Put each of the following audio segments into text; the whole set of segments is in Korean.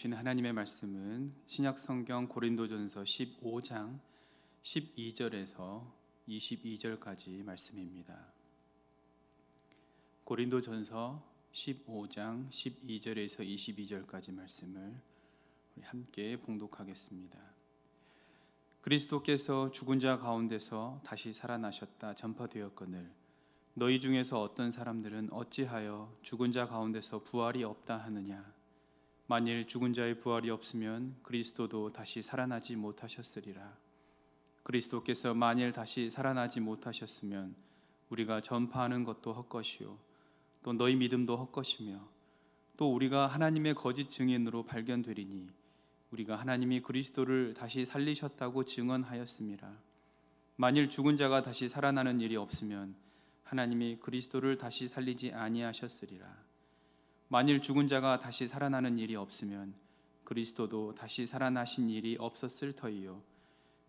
주신 하나님의 말씀은 신약성경 고린도전서 15장 12절에서 22절까지 말씀입니다. 고린도전서 15장 12절에서 22절까지 말씀을 우리 함께 봉독하겠습니다. 그리스도께서 죽은 자 가운데서 다시 살아나셨다 전파되었거늘 너희 중에서 어떤 사람들은 어찌하여 죽은 자 가운데서 부활이 없다 하느냐. 만일 죽은 자의 부활이 없으면 그리스도도 다시 살아나지 못하셨으리라. 그리스도께서 만일 다시 살아나지 못하셨으면 우리가 전파하는 것도 헛것이요 또 너희 믿음도 헛것이며 또 우리가 하나님의 거짓 증인으로 발견되리니 우리가 하나님이 그리스도를 다시 살리셨다고 증언하였음이라. 만일 죽은 자가 다시 살아나는 일이 없으면 하나님이 그리스도를 다시 살리지 아니하셨으리라. 만일 죽은 자가 다시 살아나는 일이 없으면 그리스도도 다시 살아나신 일이 없었을 터이요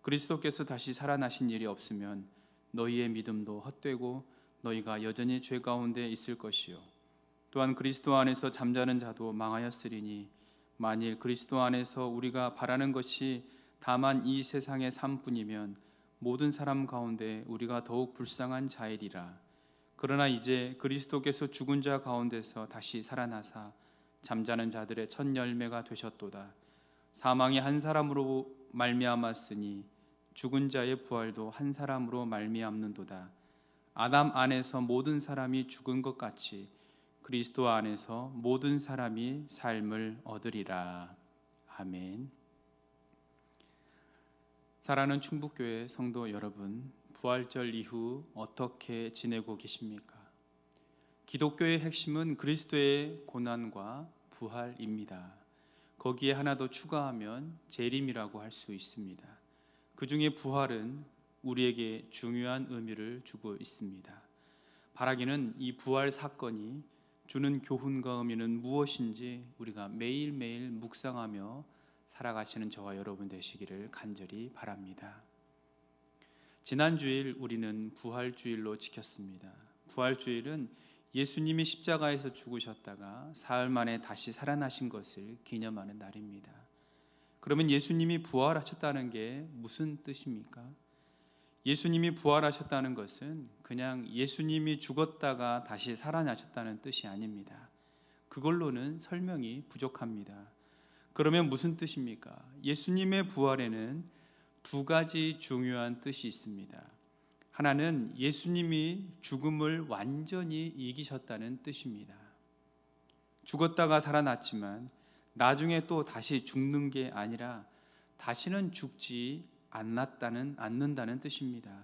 그리스도께서 다시 살아나신 일이 없으면 너희의 믿음도 헛되고 너희가 여전히 죄 가운데 있을 것이요 또한 그리스도 안에서 잠자는 자도 망하였으리니 만일 그리스도 안에서 우리가 바라는 것이 다만 이 세상의 삶뿐이면 모든 사람 가운데 우리가 더욱 불쌍한 자이리라. 그러나 이제 그리스도께서 죽은 자 가운데서 다시 살아나사 잠자는 자들의 첫 열매가 되셨도다. 사망이 한 사람으로 말미암았으니 죽은 자의 부활도 한 사람으로 말미암는도다. 아담 안에서 모든 사람이 죽은 것 같이 그리스도 안에서 모든 사람이 삶을 얻으리라. 아멘. 사랑하는 충북교회 성도 여러분, 부활절 이후 어떻게 지내고 계십니까? 기독교의 핵심은 그리스도의 고난과 부활입니다. 거기에 하나 더 추가하면 재림이라고 할 수 있습니다. 그 중에 부활은 우리에게 중요한 의미를 주고 있습니다. 바라기는 이 부활 사건이 주는 교훈과 의미는 무엇인지 우리가 매일매일 묵상하며 살아가시는 저와 여러분 되시기를 간절히 바랍니다. 지난 주일 우리는 부활주일로 지켰습니다. 부활주일은 예수님이 십자가에서 죽으셨다가 사흘 만에 다시 살아나신 것을 기념하는 날입니다. 그러면 예수님이 부활하셨다는 게 무슨 뜻입니까? 예수님이 부활하셨다는 것은 그냥 예수님이 죽었다가 다시 살아나셨다는 뜻이 아닙니다. 그걸로는 설명이 부족합니다. 그러면 무슨 뜻입니까? 예수님의 부활에는 두 가지 중요한 뜻이 있습니다. 하나는 예수님이 죽음을 완전히 이기셨다는 뜻입니다. 죽었다가 살아났지만 나중에 또 다시 죽는 게 아니라 다시는 죽지 않는다는 뜻입니다.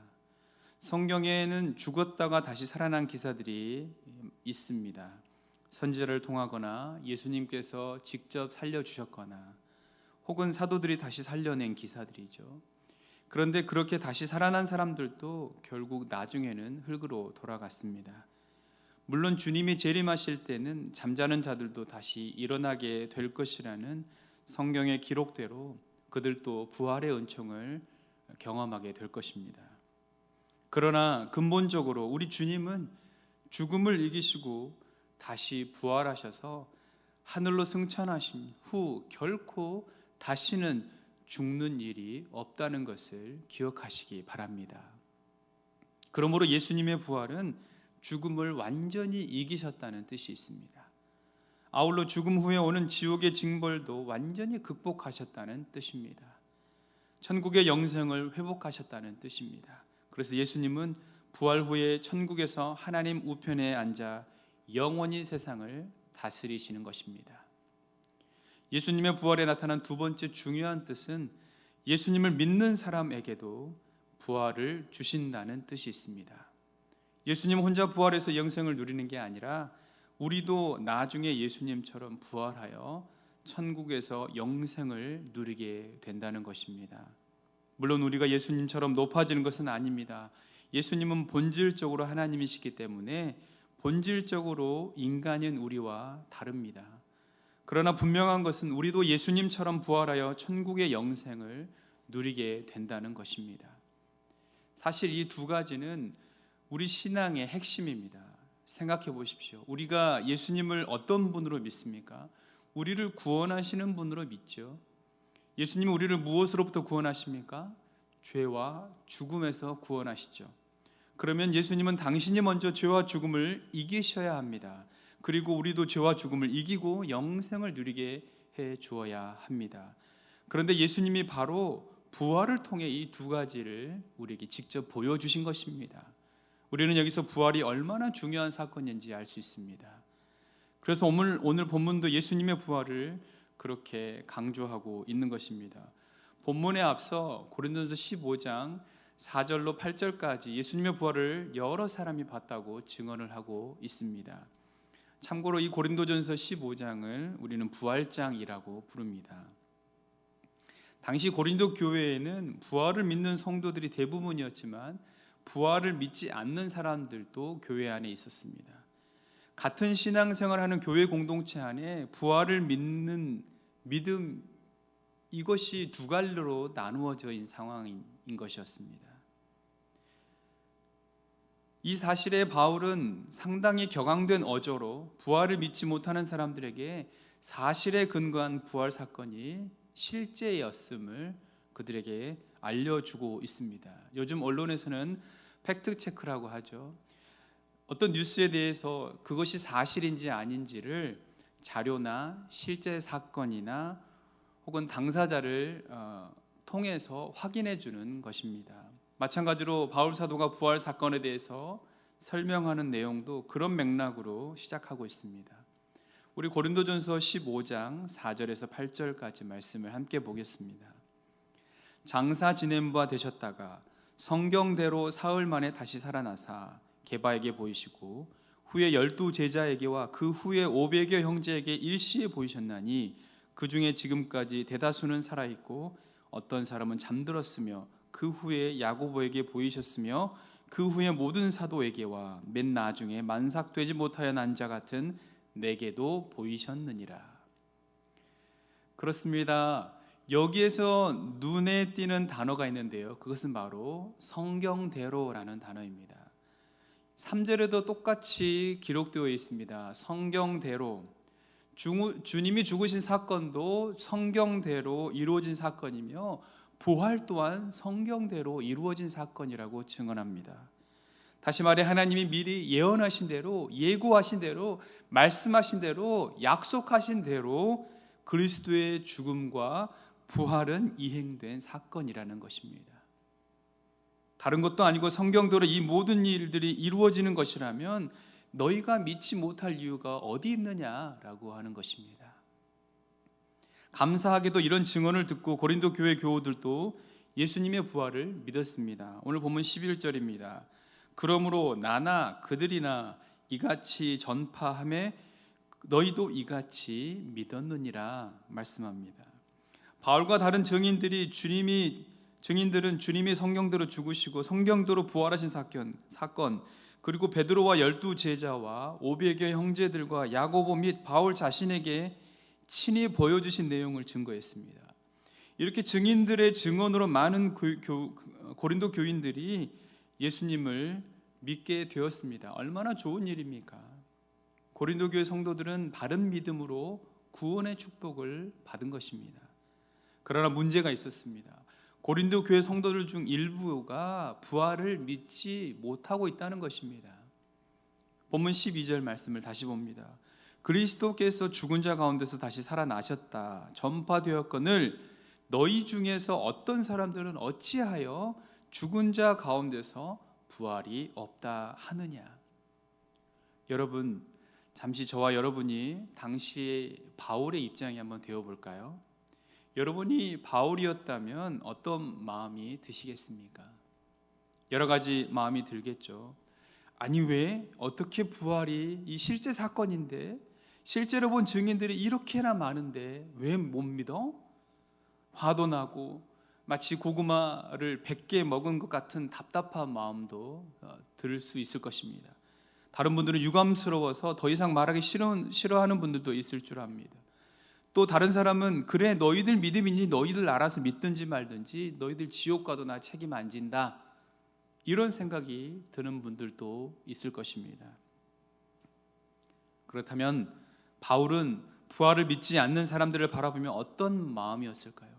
성경에는 죽었다가 다시 살아난 기사들이 있습니다. 선지자를 통하거나 예수님께서 직접 살려주셨거나 혹은 사도들이 다시 살려낸 기사들이죠. 그런데 그렇게 다시 살아난 사람들도 결국 나중에는 흙으로 돌아갔습니다. 물론 주님이 재림하실 때는 잠자는 자들도 다시 일어나게 될 것이라는 성경의 기록대로 그들도 부활의 은총을 경험하게 될 것입니다. 그러나 근본적으로 우리 주님은 죽음을 이기시고 다시 부활하셔서 하늘로 승천하신 후 결코 다시는 죽는 일이 없다는 것을 기억하시기 바랍니다. 그러므로 예수님의 부활은 죽음을 완전히 이기셨다는 뜻이 있습니다. 아울러 죽음 후에 오는 지옥의 징벌도 완전히 극복하셨다는 뜻입니다. 천국의 영생을 회복하셨다는 뜻입니다. 그래서 예수님은 부활 후에 천국에서 하나님 우편에 앉아 영원히 세상을 다스리시는 것입니다. 예수님의 부활에 나타난 두 번째 중요한 뜻은 예수님을 믿는 사람에게도 부활을 주신다는 뜻이 있습니다. 예수님 혼자 부활해서 영생을 누리는 게 아니라 우리도 나중에 예수님처럼 부활하여 천국에서 영생을 누리게 된다는 것입니다. 물론 우리가 예수님처럼 높아지는 것은 아닙니다. 예수님은 본질적으로 하나님이시기 때문에 본질적으로 인간인 우리와 다릅니다. 그러나 분명한 것은 우리도 예수님처럼 부활하여 천국의 영생을 누리게 된다는 것입니다. 사실 이 두 가지는 우리 신앙의 핵심입니다. 생각해 보십시오. 우리가 예수님을 어떤 분으로 믿습니까? 우리를 구원하시는 분으로 믿죠. 예수님은 우리를 무엇으로부터 구원하십니까? 죄와 죽음에서 구원하시죠. 그러면 예수님은 당신이 먼저 죄와 죽음을 이기셔야 합니다. 그리고 우리도 죄와 죽음을 이기고 영생을 누리게 해 주어야 합니다. 그런데 예수님이 바로 부활을 통해 이 두 가지를 우리에게 직접 보여주신 것입니다. 우리는 여기서 부활이 얼마나 중요한 사건인지 알 수 있습니다. 그래서 오늘 본문도 예수님의 부활을 그렇게 강조하고 있는 것입니다. 본문에 앞서 고린도전서 15장 4절로 8절까지 예수님의 부활을 여러 사람이 봤다고 증언을 하고 있습니다. 참고로 이 고린도전서 15장을 우리는 부활장이라고 부릅니다. 당시 고린도 교회에는 부활을 믿는 성도들이 대부분이었지만 부활을 믿지 않는 사람들도 교회 안에 있었습니다. 같은 신앙생활하는 교회 공동체 안에 부활을 믿는 믿음, 이것이 두 갈래로 나누어져 있는 상황인 것이었습니다. 이 사실에 바울은 상당히 격앙된 어조로 부활을 믿지 못하는 사람들에게 사실에 근거한 부활 사건이 실제였음을 그들에게 알려주고 있습니다. 요즘 언론에서는 팩트체크라고 하죠. 어떤 뉴스에 대해서 그것이 사실인지 아닌지를 자료나 실제 사건이나 혹은 당사자를 통해서 확인해 주는 것입니다. 마찬가지로 바울 사도가 부활 사건에 대해서 설명하는 내용도 그런 맥락으로 시작하고 있습니다. 우리 고린도전서 15장 4절에서 8절까지 말씀을 함께 보겠습니다. 장사 지낸 바 되셨다가 성경대로 사흘 만에 다시 살아나사 게바에게 보이시고 후에 12 제자에게와 그 후에 500여 형제에게 일시에 보이셨나니 그 중에 지금까지 대다수는 살아있고 어떤 사람은 잠들었으며 그 후에 야고보에게 보이셨으며 그 후에 모든 사도에게와 맨 나중에 만삭되지 못하여 난 자 같은 내게도 보이셨느니라. 그렇습니다. 여기에서 눈에 띄는 단어가 있는데요, 그것은 바로 성경대로라는 단어입니다. 3절에도 똑같이 기록되어 있습니다. 성경대로. 주님이 죽으신 사건도 성경대로 이루어진 사건이며 부활 또한 성경대로 이루어진 사건이라고 증언합니다. 다시 말해 하나님이 미리 예언하신 대로, 예고하신 대로, 말씀하신 대로, 약속하신 대로 그리스도의 죽음과 부활은 이행된 사건이라는 것입니다. 다른 것도 아니고 성경대로 이 모든 일들이 이루어지는 것이라면 너희가 믿지 못할 이유가 어디 있느냐라고 하는 것입니다. 감사하게도 이런 증언을 듣고 고린도 교회 교우들도 예수님의 부활을 믿었습니다. 오늘 본문 11절입니다. 그러므로 나나 그들이나 이같이 전파하매 너희도 이같이 믿었느니라 말씀합니다. 바울과 다른 증인들은 주님이 성경대로 죽으시고 성경대로 부활하신 사건, 그리고 베드로와 12 제자와 500여 형제들과 야고보 및 바울 자신에게 친히 보여주신 내용을 증거했습니다. 이렇게 증인들의 증언으로 많은 고린도 교인들이 예수님을 믿게 되었습니다. 얼마나 좋은 일입니까? 고린도 교회 성도들은 바른 믿음으로 구원의 축복을 받은 것입니다. 그러나 문제가 있었습니다. 고린도 교회 성도들 중 일부가 부활을 믿지 못하고 있다는 것입니다. 본문 12절 말씀을 다시 봅니다. 그리스도께서 죽은 자 가운데서 다시 살아나셨다 전파되었거늘 너희 중에서 어떤 사람들은 어찌하여 죽은 자 가운데서 부활이 없다 하느냐. 여러분, 잠시 저와 여러분이 당시 바울의 입장에 한번 되어볼까요? 여러분이 바울이었다면 어떤 마음이 드시겠습니까? 여러 가지 마음이 들겠죠. 아니 왜? 어떻게 부활이 이 실제 사건인데, 실제로 본 증인들이 이렇게나 많은데 왜 못 믿어? 화도 나고 마치 고구마를 100개 먹은 것 같은 답답한 마음도 들 수 있을 것입니다. 다른 분들은 유감스러워서 더 이상 말하기 싫어하는 분들도 있을 줄 압니다. 또 다른 사람은 그래 너희들 믿음이니 너희들 알아서 믿든지 말든지 너희들 지옥 가도 나 책임 안 진다, 이런 생각이 드는 분들도 있을 것입니다. 그렇다면 바울은 부활을 믿지 않는 사람들을 바라보면 어떤 마음이었을까요?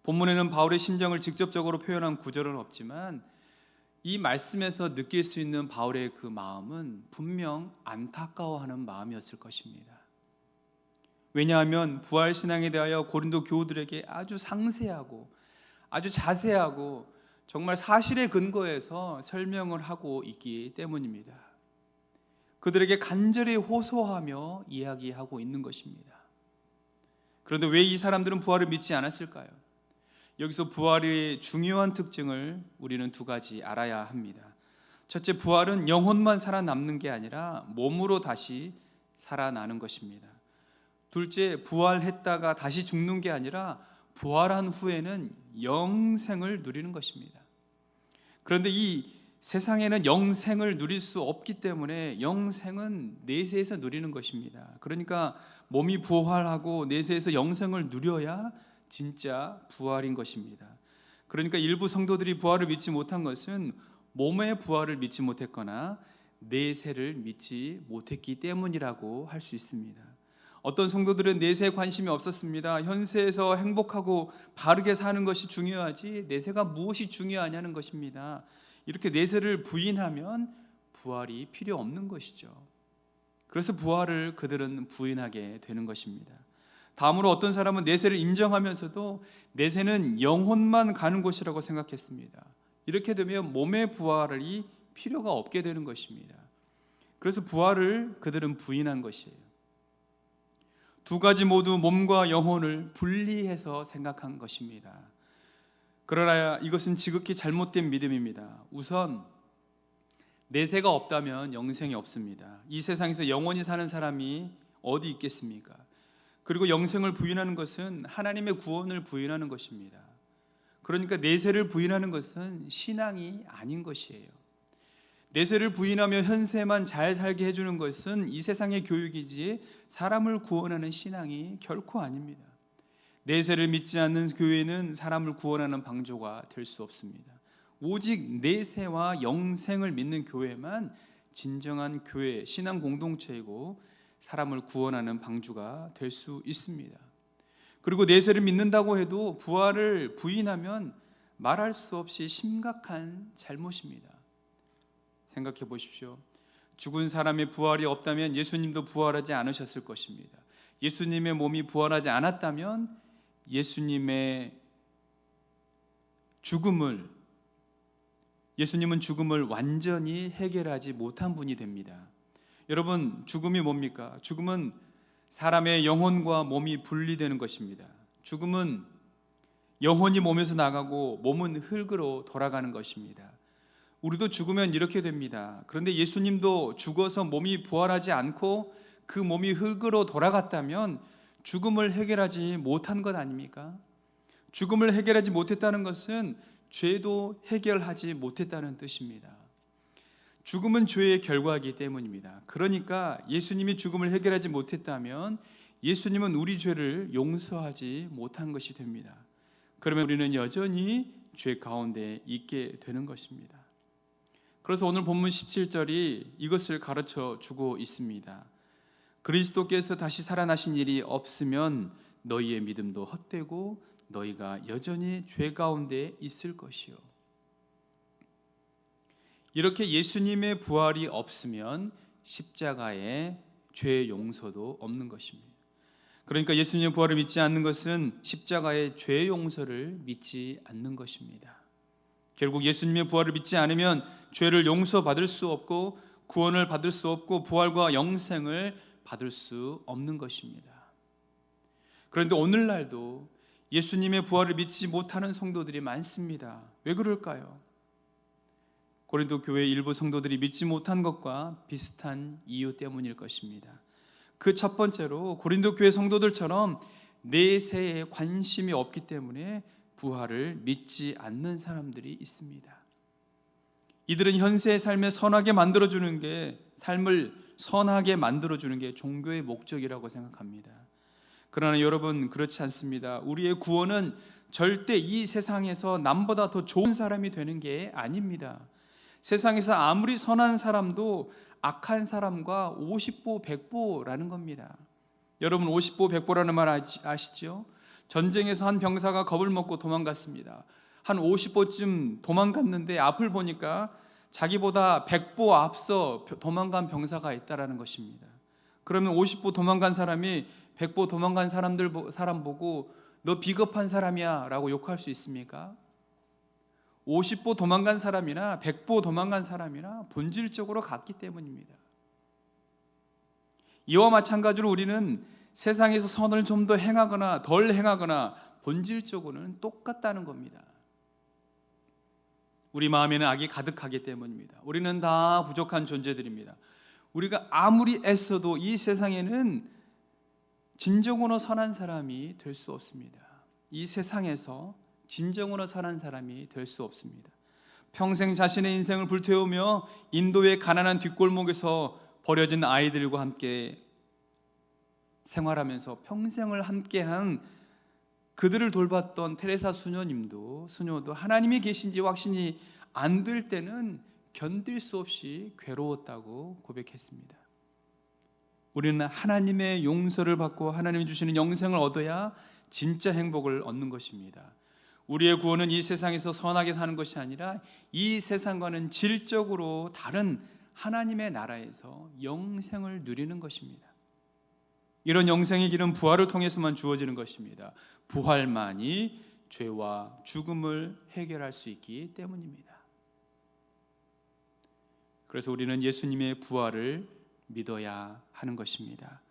본문에는 바울의 심정을 직접적으로 표현한 구절은 없지만 이 말씀에서 느낄 수 있는 바울의 그 마음은 분명 안타까워하는 마음이었을 것입니다. 왜냐하면 부활신앙에 대하여 고린도 교우들에게 아주 상세하고 아주 자세하고 정말 사실에 근거해서 설명을 하고 있기 때문입니다. 그들에게 간절히 호소하며 이야기하고 있는 것입니다. 그런데 왜 이 사람들은 부활을 믿지 않았을까요? 여기서 부활의 중요한 특징을 우리는 두 가지 알아야 합니다. 첫째, 부활은 영혼만 살아남는 게 아니라 몸으로 다시 살아나는 것입니다. 둘째, 부활했다가 다시 죽는 게 아니라 부활한 후에는 영생을 누리는 것입니다. 그런데 이 세상에는 영생을 누릴 수 없기 때문에 영생은 내세에서 누리는 것입니다. 그러니까 몸이 부활하고 내세에서 영생을 누려야 진짜 부활인 것입니다. 그러니까 일부 성도들이 부활을 믿지 못한 것은 몸의 부활을 믿지 못했거나 내세를 믿지 못했기 때문이라고 할 수 있습니다. 어떤 성도들은 내세에 관심이 없었습니다. 현세에서 행복하고 바르게 사는 것이 중요하지 내세가 무엇이 중요하냐는 것입니다. 이렇게 내세를 부인하면 부활이 필요 없는 것이죠. 그래서 부활을 그들은 부인하게 되는 것입니다. 다음으로 어떤 사람은 내세를 인정하면서도 내세는 영혼만 가는 곳이라고 생각했습니다. 이렇게 되면 몸의 부활이 필요가 없게 되는 것입니다. 그래서 부활을 그들은 부인한 것이에요. 두 가지 모두 몸과 영혼을 분리해서 생각한 것입니다. 그러나 이것은 지극히 잘못된 믿음입니다. 우선 내세가 없다면 영생이 없습니다. 이 세상에서 영원히 사는 사람이 어디 있겠습니까? 그리고 영생을 부인하는 것은 하나님의 구원을 부인하는 것입니다. 그러니까 내세를 부인하는 것은 신앙이 아닌 것이에요. 내세를 부인하며 현세만 잘 살게 해주는 것은 이 세상의 교육이지 사람을 구원하는 신앙이 결코 아닙니다. 내세를 믿지 않는 교회는 사람을 구원하는 방조가 될 수 없습니다. 오직 내세와 영생을 믿는 교회만 진정한 교회, 신앙 공동체이고 사람을 구원하는 방주가 될 수 있습니다. 그리고 내세를 믿는다고 해도 부활을 부인하면 말할 수 없이 심각한 잘못입니다. 생각해 보십시오. 죽은 사람의 부활이 없다면 예수님도 부활하지 않으셨을 것입니다. 예수님의 몸이 부활하지 않았다면 예수님은 죽음을 완전히 해결하지 못한 분이 됩니다. 여러분, 죽음이 뭡니까? 죽음은 사람의 영혼과 몸이 분리되는 것입니다. 죽음은 영혼이 몸에서 나가고 몸은 흙으로 돌아가는 것입니다. 우리도 죽으면 이렇게 됩니다. 그런데 예수님도 죽어서 몸이 부활하지 않고 그 몸이 흙으로 돌아갔다면 죽음을 해결하지 못한 것 아닙니까? 죽음을 해결하지 못했다는 것은 죄도 해결하지 못했다는 뜻입니다. 죽음은 죄의 결과이기 때문입니다. 그러니까 예수님이 죽음을 해결하지 못했다면 예수님은 우리 죄를 용서하지 못한 것이 됩니다. 그러면 우리는 여전히 죄 가운데 있게 되는 것입니다. 그래서 오늘 본문 17절이 이것을 가르쳐 주고 있습니다. 그리스도께서 다시 살아나신 일이 없으면 너희의 믿음도 헛되고 너희가 여전히 죄 가운데 있을 것이요. 이렇게 예수님의 부활이 없으면 십자가에 죄 용서도 없는 것입니다. 그러니까 예수님의 부활을 믿지 않는 것은 십자가의 죄 용서를 믿지 않는 것입니다. 결국 예수님의 부활을 믿지 않으면 죄를 용서받을 수 없고 구원을 받을 수 없고 부활과 영생을 받을 수 없는 것입니다. 그런데 오늘날도 예수님의 부활을 믿지 못하는 성도들이 많습니다. 왜 그럴까요? 고린도 교회 일부 성도들이 믿지 못한 것과 비슷한 이유 때문일 것입니다. 그 첫 번째로 고린도 교회 성도들처럼 내세에 관심이 없기 때문에 부활을 믿지 않는 사람들이 있습니다. 이들은 현세의 삶을 선하게 만들어주는 게 종교의 목적이라고 생각합니다. 그러나 여러분, 그렇지 않습니다. 우리의 구원은 절대 이 세상에서 남보다 더 좋은 사람이 되는 게 아닙니다. 세상에서 아무리 선한 사람도 악한 사람과 50보 100보라는 겁니다. 여러분 50보 100보라는 말 아시죠? 전쟁에서 한 병사가 겁을 먹고 도망갔습니다. 한 50보쯤 도망갔는데 앞을 보니까 자기보다 100보 앞서 도망간 병사가 있다라는 것입니다. 그러면 50보 도망간 사람이 100보 도망간 사람 보고 너 비겁한 사람이야 라고 욕할 수 있습니까? 50보 도망간 사람이나 100보 도망간 사람이나 본질적으로 같기 때문입니다. 이와 마찬가지로 우리는 세상에서 선을 좀 더 행하거나 덜 행하거나 본질적으로는 똑같다는 겁니다. 우리 마음에는 악이 가득하기 때문입니다. 우리는 다 부족한 존재들입니다. 우리가 아무리 애써도 이 세상에는 진정으로 선한 사람이 될 수 없습니다. 이 세상에서 진정으로 선한 사람이 될 수 없습니다. 평생 자신의 인생을 불태우며 인도의 가난한 뒷골목에서 버려진 아이들과 함께 생활하면서 평생을 함께한 그들을 돌봤던 테레사 수녀도 하나님이 계신지 확신이 안 될 때는 견딜 수 없이 괴로웠다고 고백했습니다. 우리는 하나님의 용서를 받고 하나님이 주시는 영생을 얻어야 진짜 행복을 얻는 것입니다. 우리의 구원은 이 세상에서 선하게 사는 것이 아니라 이 세상과는 질적으로 다른 하나님의 나라에서 영생을 누리는 것입니다. 이런 영생의 길은 부활을 통해서만 주어지는 것입니다. 부활만이 죄와 죽음을 해결할 수 있기 때문입니다. 그래서 우리는 예수님의 부활을 믿어야 하는 것입니다.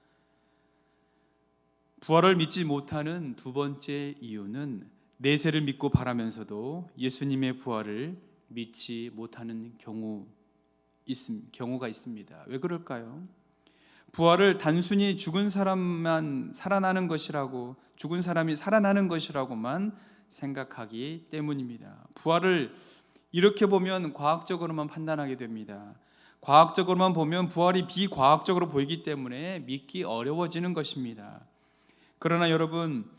부활을 믿지 못하는 두 번째 이유는 내세를 믿고 바라면서도 예수님의 부활을 믿지 못하는 경우가 있습니다. 왜 그럴까요? 부활을 단순히 죽은 사람만 살아나는 것이라고, 죽은 사람이 살아나는 것이라고만 생각하기 때문입니다. 부활을 이렇게 보면 과학적으로만 판단하게 됩니다. 과학적으로만 보면 부활이 비과학적으로 보이기 때문에 믿기 어려워지는 것입니다. 그러나 여러분,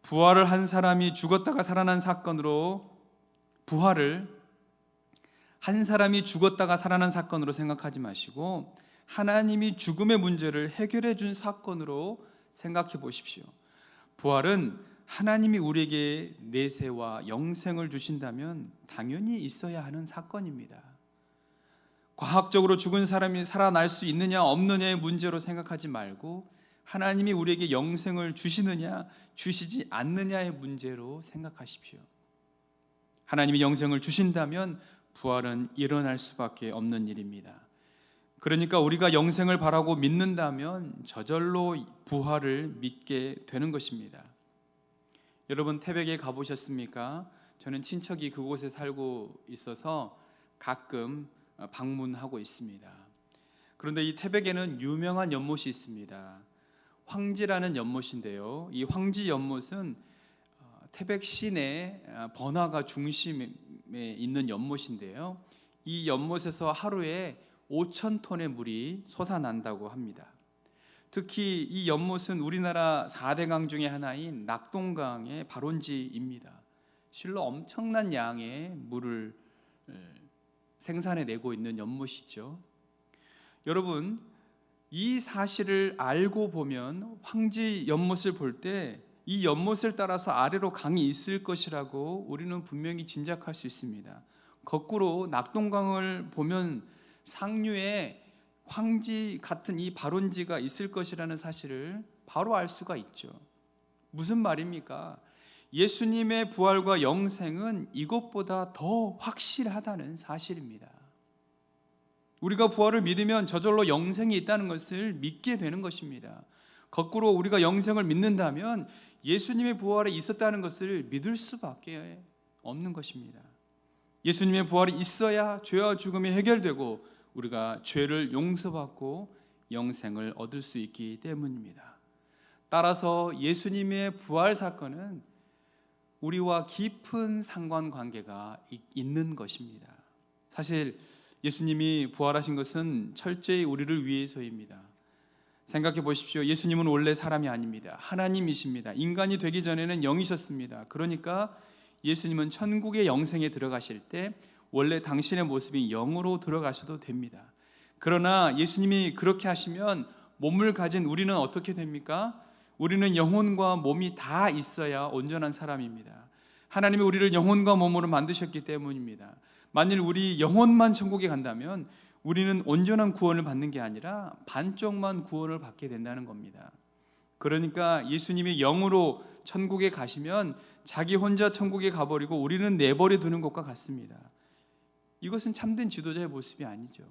부활을 한 사람이 죽었다가 살아난 사건으로, 부활을 한 사람이 죽었다가 살아난 사건으로 생각하지 마시고 하나님이 죽음의 문제를 해결해 준 사건으로 생각해 보십시오. 부활은 하나님이 우리에게 내세와 영생을 주신다면 당연히 있어야 하는 사건입니다. 과학적으로 죽은 사람이 살아날 수 있느냐 없느냐의 문제로 생각하지 말고 하나님이 우리에게 영생을 주시느냐 주시지 않느냐의 문제로 생각하십시오. 하나님이 영생을 주신다면 부활은 일어날 수밖에 없는 일입니다. 그러니까 우리가 영생을 바라고 믿는다면 저절로 부활을 믿게 되는 것입니다. 여러분 태백에 가보셨습니까? 저는 친척이 그곳에 살고 있어서 가끔 방문하고 있습니다. 그런데 이 태백에는 유명한 연못이 있습니다. 황지라는 연못인데요. 이 황지 연못은 태백 시내 번화가 중심에 있는 연못인데요. 이 연못에서 하루에 5,000톤의 물이 솟아난다고 합니다. 특히 이 연못은 우리나라 4대 강 중에 하나인 낙동강의 발원지입니다. 실로 엄청난 양의 물을 생산해내고 있는 연못이죠. 여러분, 이 사실을 알고 보면 황지 연못을 볼 때 이 연못을 따라서 아래로 강이 있을 것이라고 우리는 분명히 짐작할 수 있습니다. 거꾸로 낙동강을 보면 상류에 황지 같은 이 발원지가 있을 것이라는 사실을 바로 알 수가 있죠. 무슨 말입니까? 예수님의 부활과 영생은 이것보다 더 확실하다는 사실입니다. 우리가 부활을 믿으면 저절로 영생이 있다는 것을 믿게 되는 것입니다. 거꾸로 우리가 영생을 믿는다면 예수님의 부활이 있었다는 것을 믿을 수밖에 없는 것입니다. 예수님의 부활이 있어야 죄와 죽음이 해결되고 우리가 죄를 용서받고 영생을 얻을 수 있기 때문입니다. 따라서 예수님의 부활 사건은 우리와 깊은 상관관계가 있는 것입니다. 사실 예수님이 부활하신 것은 철저히 우리를 위해서입니다. 생각해 보십시오. 예수님은 원래 사람이 아닙니다. 하나님이십니다. 인간이 되기 전에는 영이셨습니다. 그러니까 예수님은 천국의 영생에 들어가실 때 원래 당신의 모습이 영으로 들어가셔도 됩니다. 그러나 예수님이 그렇게 하시면 몸을 가진 우리는 어떻게 됩니까? 우리는 영혼과 몸이 다 있어야 온전한 사람입니다. 하나님이 우리를 영혼과 몸으로 만드셨기 때문입니다. 만일 우리 영혼만 천국에 간다면 우리는 온전한 구원을 받는 게 아니라 반쪽만 구원을 받게 된다는 겁니다. 그러니까 예수님이 영으로 천국에 가시면 자기 혼자 천국에 가버리고 우리는 내버려 두는 것과 같습니다. 이것은 참된 지도자의 모습이 아니죠.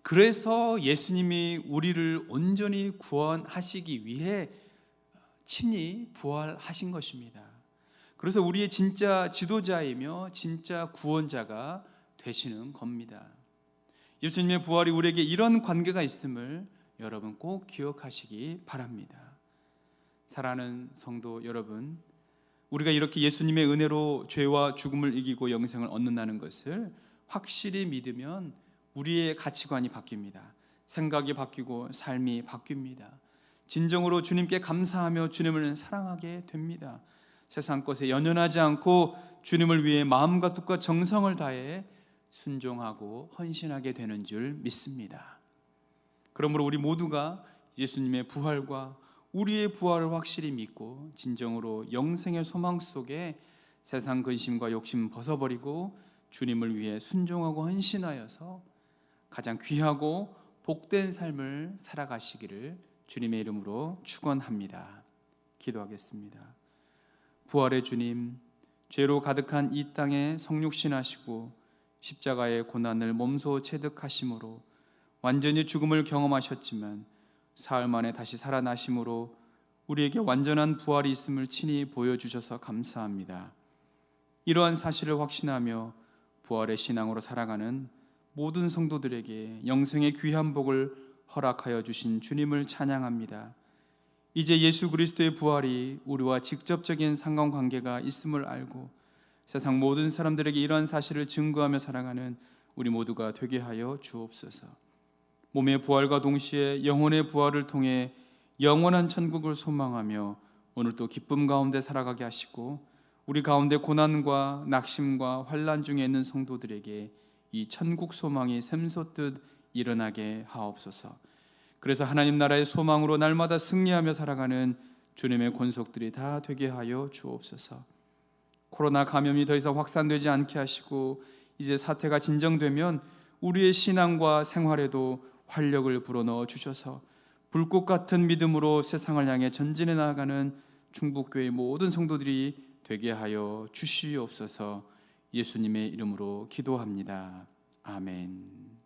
그래서 예수님이 우리를 온전히 구원하시기 위해 친히 부활하신 것입니다. 그래서 우리의 진짜 지도자이며 진짜 구원자가 되시는 겁니다. 예수님의 부활이 우리에게 이런 관계가 있음을 여러분 꼭 기억하시기 바랍니다. 사랑하는 성도 여러분, 우리가 이렇게 예수님의 은혜로 죄와 죽음을 이기고 영생을 얻는다는 것을 확실히 믿으면 우리의 가치관이 바뀝니다. 생각이 바뀌고 삶이 바뀝니다. 진정으로 주님께 감사하며 주님을 사랑하게 됩니다. 세상 것에 연연하지 않고 주님을 위해 마음과 뜻과 정성을 다해 순종하고 헌신하게 되는 줄 믿습니다. 그러므로 우리 모두가 예수님의 부활과 우리의 부활을 확실히 믿고 진정으로 영생의 소망 속에 세상 근심과 욕심 벗어버리고 주님을 위해 순종하고 헌신하여서 가장 귀하고 복된 삶을 살아가시기를 주님의 이름으로 축원합니다. 기도하겠습니다. 부활의 주님, 죄로 가득한 이 땅에 성육신하시고 십자가의 고난을 몸소 체득하심으로 완전히 죽음을 경험하셨지만 사흘 만에 다시 살아나심으로 우리에게 완전한 부활이 있음을 친히 보여주셔서 감사합니다. 이러한 사실을 확신하며 부활의 신앙으로 살아가는 모든 성도들에게 영생의 귀한 복을 허락하여 주신 주님을 찬양합니다. 이제 예수 그리스도의 부활이 우리와 직접적인 상관관계가 있음을 알고 세상 모든 사람들에게 이러한 사실을 증거하며 살아가는 우리 모두가 되게 하여 주옵소서. 몸의 부활과 동시에 영혼의 부활을 통해 영원한 천국을 소망하며 오늘도 기쁨 가운데 살아가게 하시고 우리 가운데 고난과 낙심과 환난 중에 있는 성도들에게 이 천국 소망이 샘솟듯 일어나게 하옵소서. 그래서 하나님 나라의 소망으로 날마다 승리하며 살아가는 주님의 권속들이 다 되게 하여 주옵소서. 코로나 감염이 더 이상 확산되지 않게 하시고 이제 사태가 진정되면 우리의 신앙과 생활에도 활력을 불어넣어 주셔서 불꽃 같은 믿음으로 세상을 향해 전진해 나아가는 충북교회 모든 성도들이 되게 하여 주시옵소서. 예수님의 이름으로 기도합니다. 아멘.